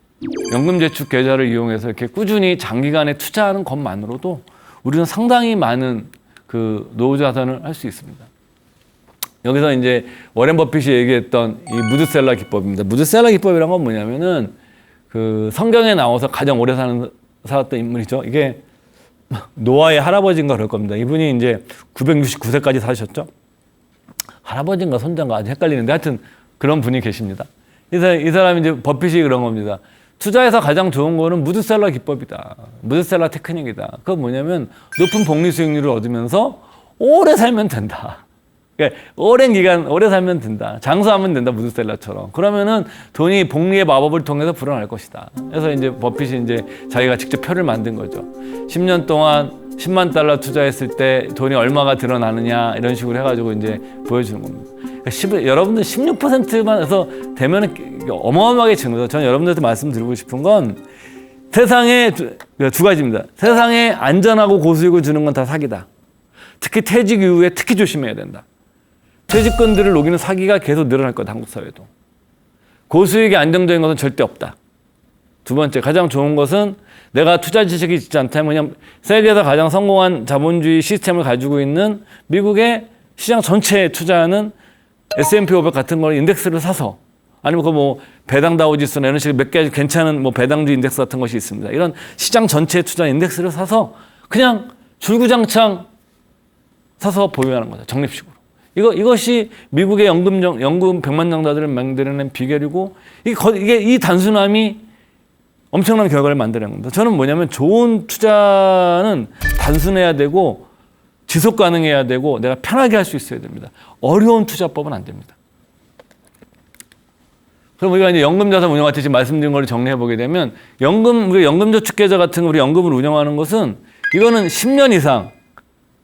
연금저축 계좌를 이용해서 이렇게 꾸준히 장기간에 투자하는 것만으로도 우리는 상당히 많은 그 노후 자산을 할 수 있습니다. 여기서 이제 워렌 버핏이 얘기했던 이 무드셀러 기법입니다. 무드셀러 기법이란 건 뭐냐면은 그 성경에 나와서 가장 오래 살았던 인물이죠. 이게 노아의 할아버지인가 그럴 겁니다. 이분이 이제 969세까지 사셨죠. 할아버지인가 손자인가 아주 헷갈리는데 하여튼 그런 분이 계십니다. 이 사람이 이제 버핏이 그런 겁니다. 투자에서 가장 좋은 거는 무드셀러 기법이다. 무드셀러 테크닉이다. 그건 뭐냐면 높은 복리 수익률을 얻으면서 오래 살면 된다. 그러니까 오랜 기간 오래 살면 된다. 장수하면 된다. 무드셀러처럼. 그러면은 돈이 복리의 마법을 통해서 불어날 것이다. 그래서 이제 버핏이 이제 자기가 직접 표를 만든 거죠. 10년 동안 10만 달러 투자했을 때 돈이 얼마가 드러나느냐 이런 식으로 해가지고 이제 보여주는 겁니다. 그러니까 여러분들 16%만 해서 되면 어마어마하게 증거죠. 저는 여러분들한테 말씀드리고 싶은 건 세상에 두 가지입니다. 세상에 안전하고 고수익을 주는 건 다 사기다. 특히 퇴직 이후에 특히 조심해야 된다. 퇴직금들을 녹이는 사기가 계속 늘어날 거다. 한국 사회도. 고수익이 안정적인 것은 절대 없다. 두 번째, 가장 좋은 것은 내가 투자 지식이 있지 않다면 그냥 세계에서 가장 성공한 자본주의 시스템을 가지고 있는 미국의 시장 전체에 투자하는 S&P 500 같은 걸 인덱스를 사서 아니면 그 뭐 배당 다우지수나 이런 식의 몇 가지 괜찮은 뭐 배당주 인덱스 같은 것이 있습니다. 이런 시장 전체에 투자 인덱스를 사서 그냥 줄구장창 사서 보유하는 거죠. 적립식으로. 이것이 미국의 연금 100만 장자들을 만들어낸 비결이고 이게 이 단순함이 엄청난 결과를 만드는 겁니다. 저는 뭐냐면 좋은 투자는 단순해야 되고 지속 가능해야 되고 내가 편하게 할 수 있어야 됩니다. 어려운 투자법은 안 됩니다. 그럼 우리가 이제 연금자산 운영할 때 지금 말씀드린 걸 정리해 보게 되면 우리 연금저축계좌 같은 우리 연금을 운영하는 것은 이거는 10년 이상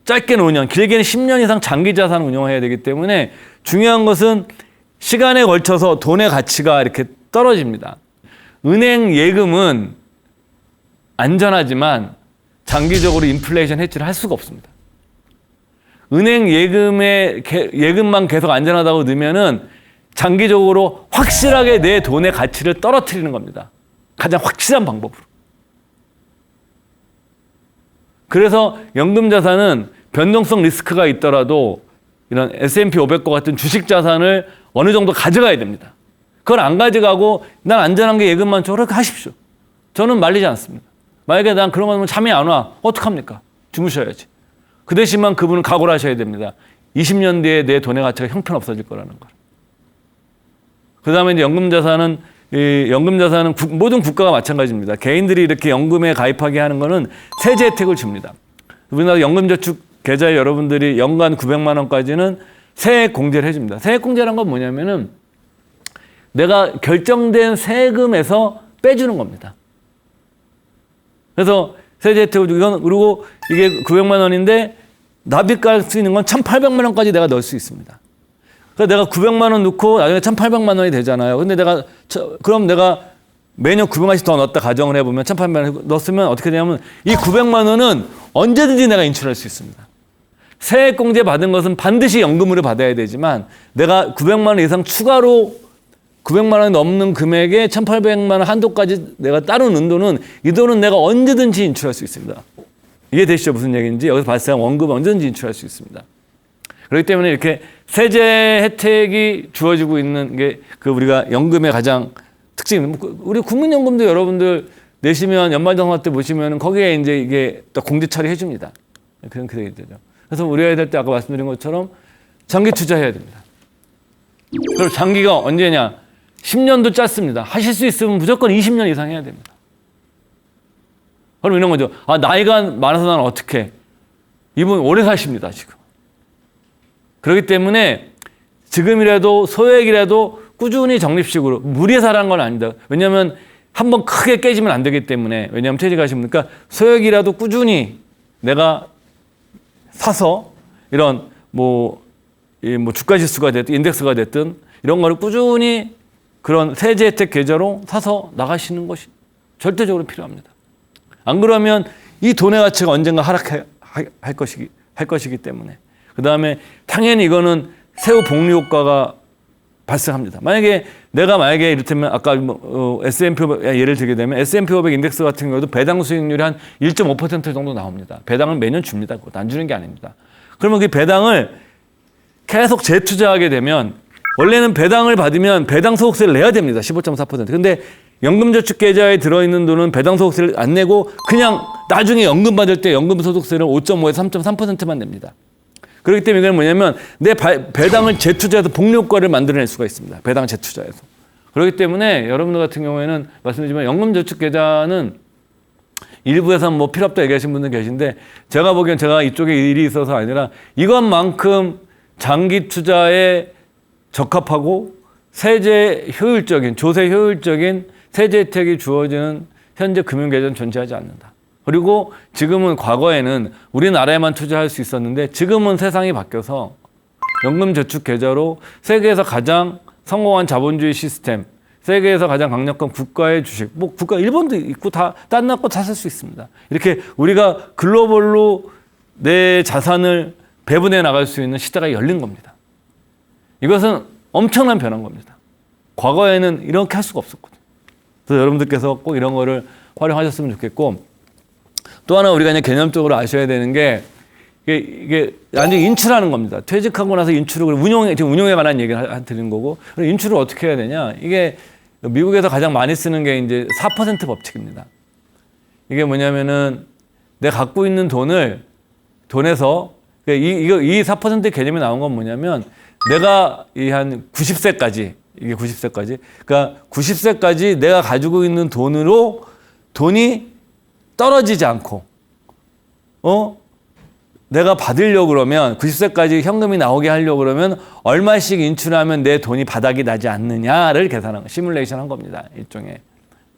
짧게는 5년, 길게는 10년 이상 장기 자산을 운영해야 되기 때문에 중요한 것은 시간에 걸쳐서 돈의 가치가 이렇게 떨어집니다. 은행 예금은 안전하지만 장기적으로 인플레이션 해지를 할 수가 없습니다. 은행 예금만 계속 안전하다고 넣으면은 장기적으로 확실하게 내 돈의 가치를 떨어뜨리는 겁니다. 가장 확실한 방법으로. 그래서 연금 자산은 변동성 리스크가 있더라도 이런 S&P 500과 같은 주식 자산을 어느 정도 가져가야 됩니다. 그걸 안 가져가고 난 안전한 게 예금만 줘. 그렇게 하십시오. 저는 말리지 않습니다. 만약에 난 그런 거 하면 잠이 안 와. 어떡합니까? 주무셔야지. 그 대신만 그분은 각오를 하셔야 됩니다. 20년 뒤에 내 돈의 가치가 형편없어질 거라는 걸. 그 다음에 이제 연금자산은 모든 국가가 마찬가지입니다. 개인들이 이렇게 연금에 가입하게 하는 거는 세제 혜택을 줍니다. 우리나라 연금저축 계좌에 여러분들이 연간 900만 원까지는 세액 공제를 해줍니다. 세액 공제란 건 뭐냐면은 내가 결정된 세금에서 빼주는 겁니다. 그래서 세제 혜택을 주고, 그리고 이게 900만 원인데 납입할 수 있는 건 1,800만 원까지 내가 넣을 수 있습니다. 그래서 내가 900만 원 넣고 나중에 1,800만 원이 되잖아요. 근데 그럼 내가 매년 900만원씩 더 넣었다 가정을 해보면 1,800만 원 넣었으면 어떻게 되냐면 이 900만 원은 언제든지 내가 인출할 수 있습니다. 세액공제 받은 것은 반드시 연금으로 받아야 되지만 내가 900만 원 이상 추가로 900만 원 넘는 금액에 1,800만 원 한도까지 내가 따로 넣은 돈은 이 돈은 내가 언제든지 인출할 수 있습니다. 이해되시죠? 무슨 얘기인지. 여기서 발생한 원금 언제든지 인출할 수 있습니다. 그렇기 때문에 이렇게 세제 혜택이 주어지고 있는 게 그 우리가 연금의 가장 특징입니다. 우리 국민연금도 여러분들 내시면 연말정산 때 보시면 거기에 이제 이게 또 공제 처리해 줍니다. 그런 게 되죠. 그래서 우려해야 될 때 아까 말씀드린 것처럼 장기 투자해야 됩니다. 그리고 장기가 언제냐? 10년도 짧습니다. 하실 수 있으면 무조건 20년 이상 해야 됩니다. 그럼 이런 거죠. 나이가 많아서 나는 어떻게? 이분 오래 사십니다, 지금. 그렇기 때문에 지금이라도 소액이라도 꾸준히 적립식으로 무리해서 하라는 건 아니다. 왜냐하면 한번 크게 깨지면 안 되기 때문에. 왜냐하면 퇴직하시니까 소액이라도 꾸준히 내가 사서 이런 주가지수가 됐든 인덱스가 됐든 이런 거를 꾸준히 그런 세제 혜택 계좌로 사서 나가시는 것이 절대적으로 필요합니다. 안 그러면 이 돈의 가치가 언젠가 하락할 것이기 때문에. 그 다음에 당연히 이거는 세후 복리 효과가 발생합니다. 만약에 이를테면 아까 S&P 500 예를 들게 되면 S&P 500 인덱스 같은 경우도 배당 수익률이 한 1.5% 정도 나옵니다. 배당을 매년 줍니다. 그것도 안 주는 게 아닙니다. 그러면 그 배당을 계속 재투자하게 되면 원래는 배당을 받으면 배당 소득세를 내야 됩니다. 15.4%. 근데 연금저축 계좌에 들어있는 돈은 배당 소득세를 안 내고 그냥 나중에 연금 받을 때 연금 소득세를 5.5에서 3.3%만 냅니다. 그렇기 때문에 이건 뭐냐면 내 배당을 재투자해서 복리 효과를 만들어낼 수가 있습니다. 배당 재투자해서. 그렇기 때문에 여러분들 같은 경우에는 말씀드리지만 연금저축 계좌는 일부에서 필요 없다 얘기하시는 분들 계신데 제가 보기엔 제가 이쪽에 일이 있어서 아니라 이것만큼 장기 투자에 적합하고 세제 효율적인, 조세 효율적인 세제 혜택이 주어지는 현재 금융계좌는 존재하지 않는다. 그리고 지금은 과거에는 우리나라에만 투자할 수 있었는데 지금은 세상이 바뀌어서 연금저축계좌로 세계에서 가장 성공한 자본주의 시스템, 세계에서 가장 강력한 국가의 주식, 국가 일본도 있고 다 딴 나라 다 살 수 있습니다. 이렇게 우리가 글로벌로 내 자산을 배분해 나갈 수 있는 시대가 열린 겁니다. 이것은 엄청난 변화인 겁니다. 과거에는 이렇게 할 수가 없었거든요. 그래서 여러분들께서 꼭 이런 거를 활용하셨으면 좋겠고 또 하나 우리가 그냥 개념적으로 아셔야 되는 게 이게 완전히 인출하는 겁니다. 퇴직하고 나서 인출을 지금 운용에 관한 얘기를 드리는 거고 인출을 어떻게 해야 되냐? 이게 미국에서 가장 많이 쓰는 게 이제 4% 법칙입니다. 이게 뭐냐면은 내가 갖고 있는 돈에서 이 4% 개념이 나온 건 뭐냐면 내가 한 90세까지 그러니까 90세까지 내가 가지고 있는 돈이 떨어지지 않고 내가 받으려고 그러면 90세까지 현금이 나오게 하려고 그러면 얼마씩 인출하면 내 돈이 바닥이 나지 않느냐를 계산한 거, 시뮬레이션 한 겁니다. 일종의.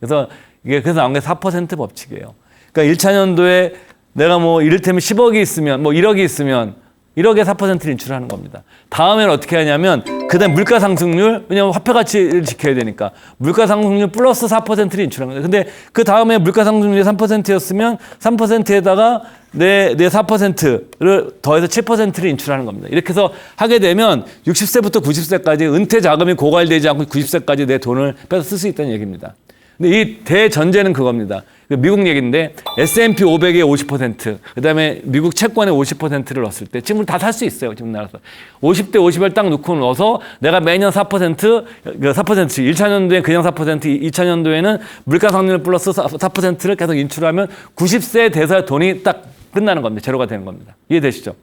그래서 그래서 나온 게 4% 법칙이에요. 그러니까 1차 년도에 내가 이를테면 10억이 있으면 1억이 있으면 1억에 4%를 인출하는 겁니다. 다음에는 어떻게 하냐면 그다음 물가 상승률, 왜냐하면 화폐 가치를 지켜야 되니까 물가 상승률 플러스 4%를 인출하는 거예요. 근데 그 다음에 물가 상승률이 3%였으면 3%에다가 내 4%를 더해서 7%를 인출하는 겁니다. 이렇게 해서 하게 되면 60세부터 90세까지 은퇴 자금이 고갈되지 않고 90세까지 내 돈을 빼서 쓸 수 있다는 얘기입니다. 근데 이 대전제는 그겁니다. 미국 얘기인데 S&P 500의 50%, 그다음에 미국 채권의 50%를 넣었을 때 지금 다 살 수 있어요. 지금 나라서 50대 50을 딱 놓고 넣어서 내가 매년 4%, 1차년도에 그냥 4%, 2차년도에는 물가상승률 플러스 4%를 계속 인출하면 90세 돼서 돈이 딱 끝나는 겁니다. 제로가 되는 겁니다. 이해되시죠?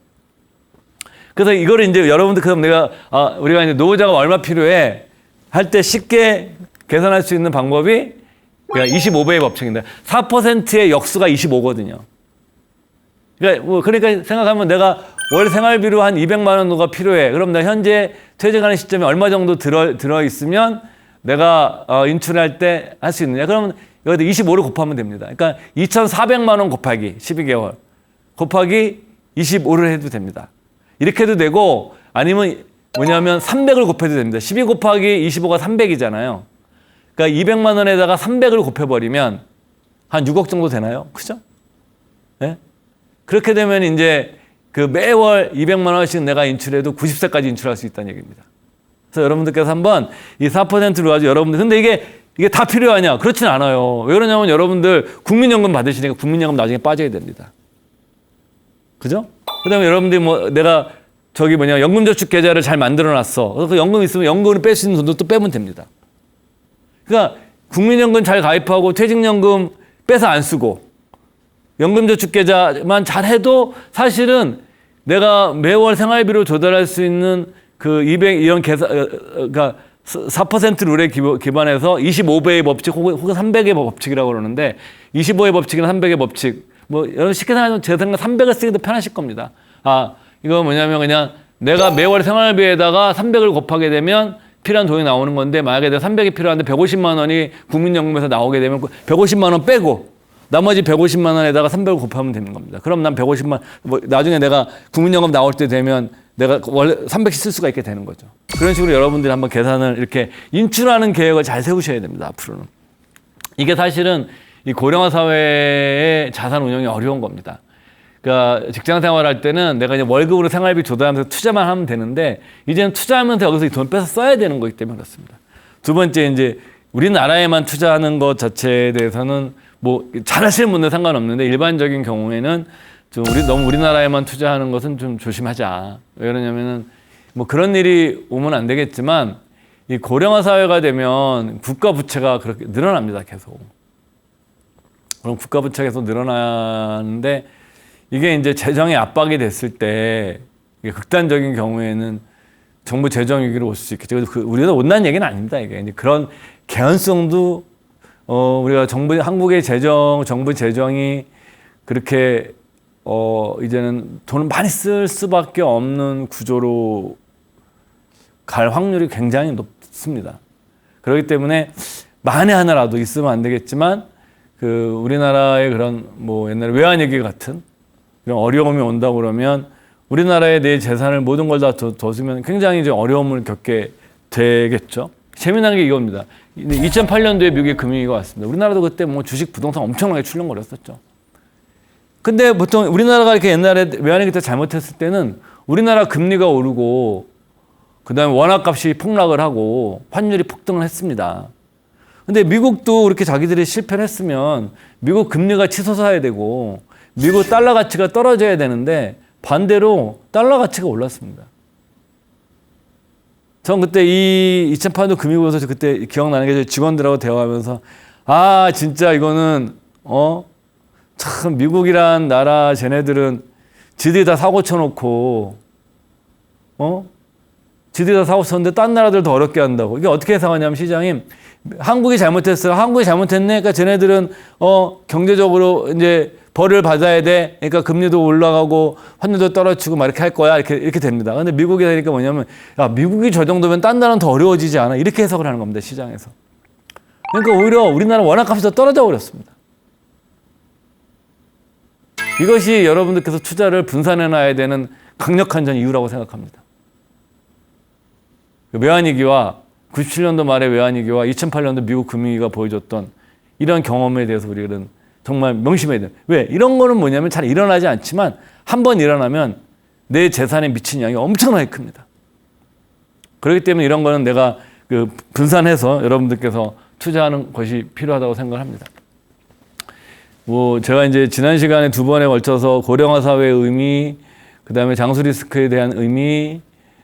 그래서 이거를 이제 여러분들 그럼 내가 우리가 이제 노후자가 얼마 필요해 할 때 쉽게 계산할 수 있는 방법이 25배의 법칙인데 4%의 역수가 25거든요. 그러니까 생각하면 내가 월 생활비로 한 200만 원 정도가 필요해. 그럼 내가 현재 퇴직하는 시점에 얼마 정도 들어 있으면 내가 인출할 때 할 수 있느냐? 그러면 여기다 25를 곱하면 됩니다. 그러니까 2,400만 원 곱하기 12개월 곱하기 25를 해도 됩니다. 이렇게 해도 되고 아니면 뭐냐면 300을 곱해도 됩니다. 12 곱하기 25가 300이잖아요. 그러니까 200만 원에다가 300을 곱해버리면 한 6억 정도 되나요? 그죠? 네? 그렇게 되면 이제 그 매월 200만 원씩 내가 인출해도 90세까지 인출할 수 있다는 얘기입니다. 그래서 여러분들께서 한번 이 4%로 가지고 여러분들, 근데 이게 다 필요하냐? 그렇진 않아요. 왜 그러냐면 여러분들 국민연금 받으시니까 국민연금 나중에 빠져야 됩니다. 그죠? 그 다음에 여러분들이 내가 연금저축 계좌를 잘 만들어 놨어. 그래서 그 연금 있으면 연금을 뺄 수 있는 돈도 또 빼면 됩니다. 그러니까 국민연금 잘 가입하고 퇴직연금 빼서 안 쓰고 연금저축계좌만 잘 해도 사실은 내가 매월 생활비로 조달할 수 있는 그 200 이런 계산, 그러니까 4% 룰에 기반해서 25배의 법칙 혹은 300의 법칙이라고 그러는데 25의 법칙이나 300의 법칙 여러분 쉽게 생각하면 제 생각 300을 쓰기 더 편하실 겁니다. 이거 뭐냐면 그냥 내가 매월 생활비에다가 300을 곱하게 되면 필요한 돈이 나오는 건데 만약에 내가 300이 필요한데 150만 원이 국민연금에서 나오게 되면 150만 원 빼고 나머지 150만 원에다가 300을 곱하면 되는 겁니다. 그럼 난 150만 나중에 내가 국민연금 나올 때 되면 내가 원래 300씩 쓸 수가 있게 되는 거죠. 그런 식으로 여러분들이 한번 계산을 이렇게 인출하는 계획을 잘 세우셔야 됩니다. 앞으로는. 이게 사실은 이 고령화 사회의 자산 운용이 어려운 겁니다. 그러니까 직장 생활할 때는 내가 이제 월급으로 생활비 조달하면서 투자만 하면 되는데 이제는 투자하면서 여기서 이 돈 빼서 써야 되는 거기 때문에 그렇습니다. 두 번째 이제 우리나라에만 투자하는 것 자체에 대해서는 잘하시는 분들 상관없는데 일반적인 경우에는 좀 너무 우리나라에만 투자하는 것은 좀 조심하자. 왜 그러냐면은 그런 일이 오면 안 되겠지만 이 고령화 사회가 되면 국가 부채가 그렇게 늘어납니다. 계속. 그럼 국가 부채가 계속 늘어나는데 이게 이제 재정의 압박이 됐을 때 극단적인 경우에는 정부 재정 위기로 올 수 있겠죠. 우리가 못난 얘기는 아닙니다. 이게 이제 그런 개연성도 우리가 한국의 정부 재정이 그렇게 이제는 돈을 많이 쓸 수밖에 없는 구조로 갈 확률이 굉장히 높습니다. 그렇기 때문에 만에 하나라도 있으면 안 되겠지만 우리나라의 그런 옛날에 외환위기 같은 이런 어려움이 온다고 그러면 우리나라에 내 재산을 모든 걸 다 둬주면 굉장히 이제 어려움을 겪게 되겠죠. 재미난 게 이겁니다. 2008년도에 미국의 금융위기가 왔습니다. 우리나라도 그때 주식, 부동산 엄청나게 출렁거렸었죠. 근데 보통 우리나라가 이렇게 옛날에 외환위기 때 잘못했을 때는 우리나라 금리가 오르고 그다음에 원화값이 폭락을 하고 환율이 폭등을 했습니다. 근데 미국도 그렇게 자기들이 실패를 했으면 미국 금리가 치솟아야 되고 미국 달러 가치가 떨어져야 되는데 반대로 달러 가치가 올랐습니다. 전 그때 2008년도 금융위기 보면서 그때 기억나는 게 직원들하고 대화하면서 진짜 이거는 참 미국이란 나라 쟤네들은 지들이 다 사고 쳐놓고 지들이 다 사고 쳤는데 딴 나라들 더 어렵게 한다고. 이게 어떻게 해석하냐면 시장이 한국이 잘못했어요. 한국이 잘못했네. 그러니까 쟤네들은 경제적으로 이제 벌을 받아야 돼. 그러니까 금리도 올라가고 환율도 떨어지고 막 이렇게 할 거야. 이렇게 됩니다. 근데 미국이 되니까 뭐냐면 미국이 저 정도면 딴 나라는 더 어려워지지 않아. 이렇게 해석을 하는 겁니다. 시장에서. 그러니까 오히려 우리나라 원화값이 더 떨어져 버렸습니다. 이것이 여러분들께서 투자를 분산해놔야 되는 강력한 전 이유라고 생각합니다. 외환위기와 97년도 말의 외환위기와 2008년도 미국 금융위기가 보여줬던 이런 경험에 대해서 우리는 정말 명심해야 돼요. 왜? 이런 거는 뭐냐면 잘 일어나지 않지만 한 번 일어나면 내 재산에 미친 영향이 엄청나게 큽니다. 그렇기 때문에 이런 거는 내가 분산해서 여러분들께서 투자하는 것이 필요하다고 생각합니다. 뭐 제가 이제 지난 시간에 2번에 걸쳐서 고령화 사회의 의미, 그 다음에 장수 리스크에 대한 의미,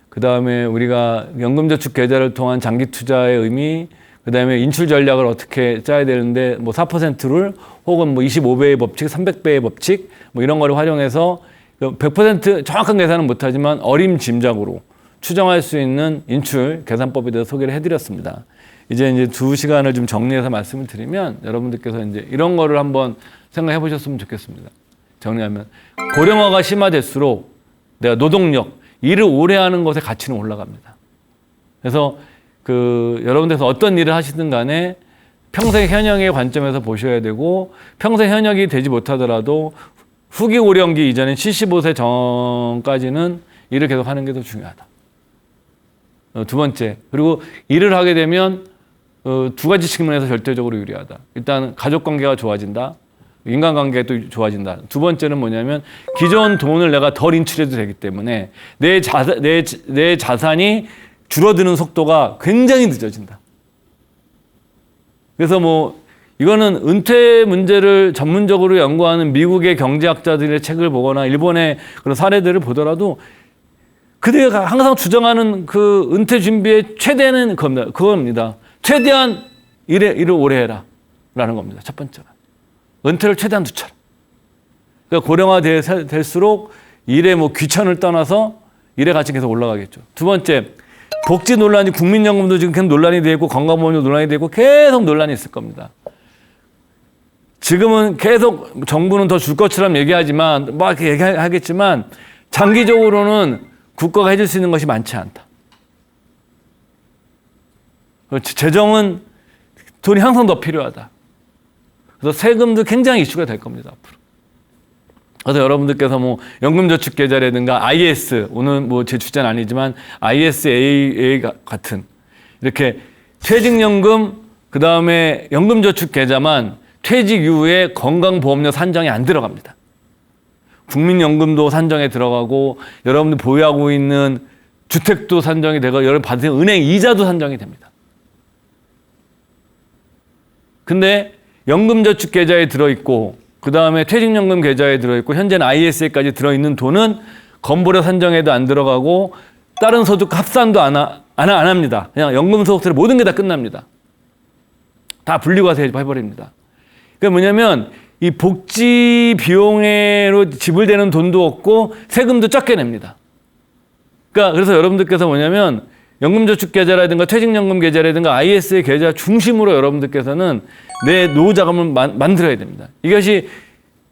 그 다음에 우리가 연금저축 계좌를 통한 장기 투자의 의미, 그 다음에 인출 전략을 어떻게 짜야 되는데 뭐 4%를 혹은 뭐 25배의 법칙, 300배의 법칙 뭐 이런 거를 활용해서 100% 정확한 계산은 못하지만 어림짐작으로 추정할 수 있는 인출 계산법에 대해서 소개를 해드렸습니다. 이제 2시간을 좀 정리해서 말씀을 드리면 여러분들께서 이제 이런 거를 한번 생각해 보셨으면 좋겠습니다. 정리하면 고령화가 심화될수록 내가 노동력, 일을 오래 하는 것의 가치는 올라갑니다. 그래서 여러분들께서 어떤 일을 하시든 간에 평생 현역의 관점에서 보셔야 되고 평생 현역이 되지 못하더라도 후기 고령기 이전인 75세 전까지는 일을 계속 하는 게 더 중요하다. 2번째, 그리고 일을 하게 되면 2가지 측면에서 절대적으로 유리하다. 일단 가족관계가 좋아진다. 인간관계도 좋아진다. 2번째는 뭐냐면 기존 돈을 내가 덜 인출해도 되기 때문에 내 자산이 줄어드는 속도가 굉장히 늦어진다. 그래서 뭐 이거는 은퇴 문제를 전문적으로 연구하는 미국의 경제학자들의 책을 보거나 일본의 그런 사례들을 보더라도 그들이 항상 주장하는 그 은퇴 준비의 최대는 그겁니다. 최대한 일을 오래 해라 라는 겁니다. 첫 번째가. 은퇴를 최대한 늦춰라. 그러니까 고령화 될수록 일의 뭐 귀천을 떠나서 일의 가치가 계속 올라가겠죠. 2번째, 복지 논란이 국민연금도 지금 계속 논란이 되고 있고 건강보험도 논란이 되고 계속 논란이 있을 겁니다. 지금은 계속 정부는 더 줄 것처럼 얘기하지만 막 이렇게 얘기하겠지만 장기적으로는 국가가 해줄 수 있는 것이 많지 않다. 재정은 돈이 항상 더 필요하다. 그래서 세금도 굉장히 이슈가 될 겁니다, 앞으로. 그래서 여러분들께서 뭐 연금저축계좌라든가 IS, 오늘 뭐 제 주제는 아니지만 ISA 같은 이렇게 퇴직연금, 그 다음에 연금저축계좌만 퇴직 이후에 건강보험료 산정이 안 들어갑니다. 국민연금도 산정에 들어가고 여러분들 보유하고 있는 주택도 산정이 되고 여러분 받으신 은행 이자도 산정이 됩니다. 근데 연금저축 계좌에 들어있고 그 다음에 퇴직연금 계좌에 들어있고 현재는 ISA까지 들어있는 돈은 건보료 산정에도 안 들어가고 다른 소득 합산도 안 합니다. 그냥 연금소득세로 모든 게 다 끝납니다. 다 분리과세 해버립니다. 그게 뭐냐면 이 복지 비용으로 지불되는 돈도 없고 세금도 적게 냅니다. 그러니까 그래서 여러분들께서 뭐냐면 연금저축계좌라든가 퇴직연금 계좌라든가 ISA 계좌 중심으로 여러분들께서는 내 노후 자금을 만들어야 됩니다. 이것이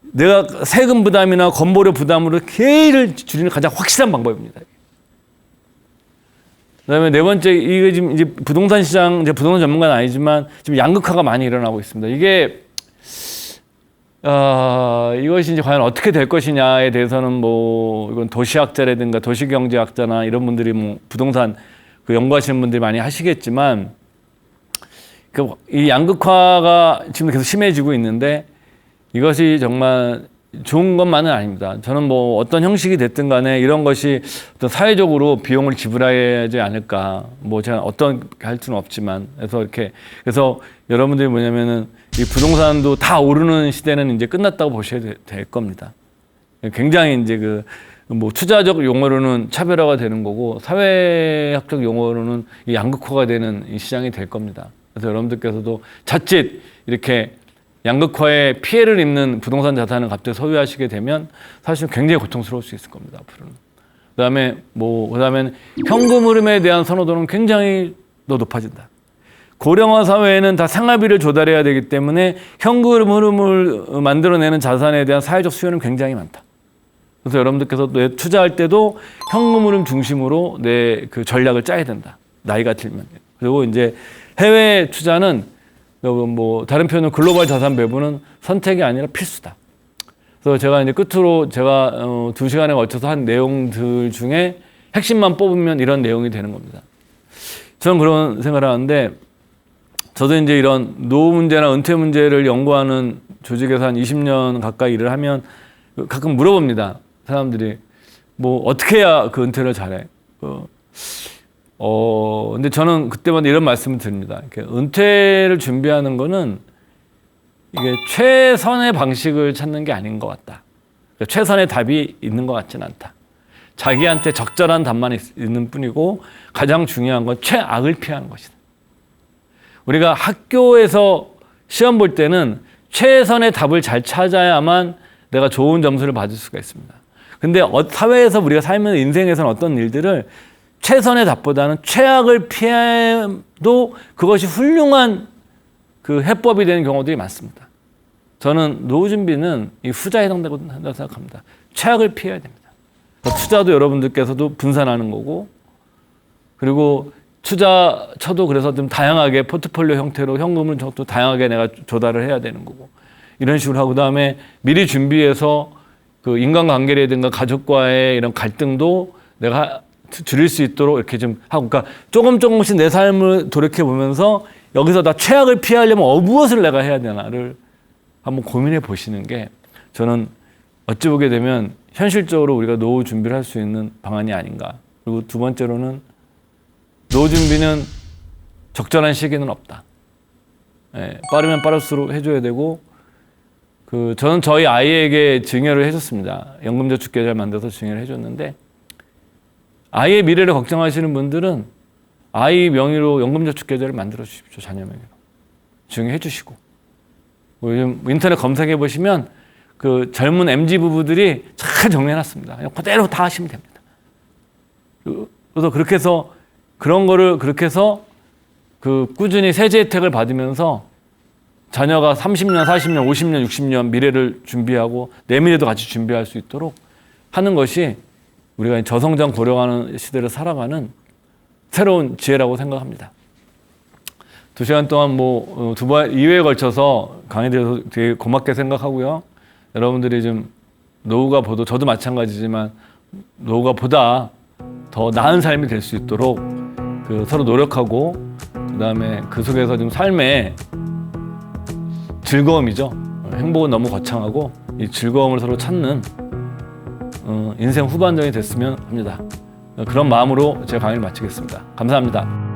내가 세금 부담이나 건보료 부담으로 계를 줄이는 가장 확실한 방법입니다. 그다음에 4번째, 이게 지금 이제 부동산 시장, 이제 부동산 전문가는 아니지만 지금 양극화가 많이 일어나고 있습니다. 이게 이것이 이제 과연 어떻게 될 것이냐에 대해서는 뭐 이건 도시학자라든가 도시경제학자나 이런 분들이 뭐 부동산 연구하시는 분들이 많이 하시겠지만 이 양극화가 지금 계속 심해지고 있는데 이것이 정말 좋은 것만은 아닙니다. 저는 뭐 어떤 형식이 됐든 간에 이런 것이 어떤 사회적으로 비용을 지불해야 하지 않을까. 뭐 제가 어떤 할 수는 없지만 그래서 여러분들이 뭐냐면은 이 부동산도 다 오르는 시대는 이제 끝났다고 보셔야 될 겁니다. 굉장히 이제 뭐 투자적 용어로는 차별화가 되는 거고 사회학적 용어로는 이 양극화가 되는 이 시장이 될 겁니다. 그래서 여러분들께서도 자칫 이렇게 양극화에 피해를 입는 부동산 자산을 갑자기 소유하시게 되면 사실 굉장히 고통스러울 수 있을 겁니다, 앞으로는. 그다음엔 현금 흐름에 대한 선호도는 굉장히 더 높아진다. 고령화 사회에는 다 생활비를 조달해야 되기 때문에 현금 흐름을 만들어내는 자산에 대한 사회적 수요는 굉장히 많다. 그래서 여러분들께서 투자할 때도 현금 흐름 중심으로 내 그 전략을 짜야 된다. 나이가 들면. 그리고 이제 해외 투자는 뭐 다른 표현으로 글로벌 자산 배분은 선택이 아니라 필수다. 그래서 제가 이제 끝으로 제가 2시간에 걸쳐서 한 내용들 중에 핵심만 뽑으면 이런 내용이 되는 겁니다. 저는 그런 생각을 하는데 저도 이제 이런 노후 문제나 은퇴 문제를 연구하는 조직에서 한 20년 가까이 일을 하면 가끔 물어봅니다. 사람들이 뭐 어떻게 해야 그 은퇴를 잘해? 근데 저는 그때마다 이런 말씀을 드립니다. 이렇게 은퇴를 준비하는 거는 이게 최선의 방식을 찾는 게 아닌 것 같다. 그러니까 최선의 답이 있는 것 같지는 않다. 자기한테 적절한 답만 있는 뿐이고 가장 중요한 건 최악을 피하는 것이다. 우리가 학교에서 시험 볼 때는 최선의 답을 잘 찾아야만 내가 좋은 점수를 받을 수가 있습니다. 근데 사회에서 우리가 살면서 인생에서는 어떤 일들을 최선의 답보다는 최악을 피해도 그것이 훌륭한 그 해법이 되는 경우들이 많습니다. 저는 노후 준비는 이 후자에 해당된다고 생각합니다. 최악을 피해야 됩니다. 투자도 여러분들께서도 분산하는 거고, 그리고 투자 쳐도 그래서 좀 다양하게 포트폴리오 형태로 현금을 또 다양하게 내가 조달을 해야 되는 거고, 이런 식으로 하고, 그다음에 미리 준비해서 그 인간관계라든가 가족과의 이런 갈등도 내가 줄일 수 있도록 이렇게 좀 하고, 그러니까 조금씩 내 삶을 돌이켜 보면서 여기서 나 최악을 피하려면 무엇을 내가 해야 되나를 한번 고민해 보시는 게 저는 어찌 보게 되면 현실적으로 우리가 노후 준비를 할 수 있는 방안이 아닌가. 그리고 두 번째로는 노후 준비는 적절한 시기는 없다. 빠르면 빠를수록 해줘야 되고, 저는 저희 아이에게 증여를 해줬습니다. 연금저축계좌를 만들어서 증여를 해줬는데, 아이의 미래를 걱정하시는 분들은 아이 명의로 연금저축계좌를 만들어 주십시오. 자녀 명의로. 증여해 주시고. 요즘 인터넷 검색해 보시면 그 젊은 MZ 부부들이 잘 정리해놨습니다. 그냥 그대로 다 하시면 됩니다. 그래서 그렇게 해서 그런 거를 그렇게 해서 그 꾸준히 세제 혜택을 받으면서 자녀가 30년, 40년, 50년, 60년 미래를 준비하고 내 미래도 같이 준비할 수 있도록 하는 것이 우리가 저성장 고령화하는 시대를 살아가는 새로운 지혜라고 생각합니다. 2시간 동안 뭐 2회에 걸쳐서 강의드려서 되게 고맙게 생각하고요. 여러분들이 좀 노후가 저도 마찬가지지만 노후가 보다 더 나은 삶이 될 수 있도록 서로 노력하고, 그다음에 그 속에서 좀 삶의 즐거움이죠. 행복은 너무 거창하고 이 즐거움을 서로 찾는 인생 후반전이 됐으면 합니다. 그런 마음으로 제 강의를 마치겠습니다. 감사합니다.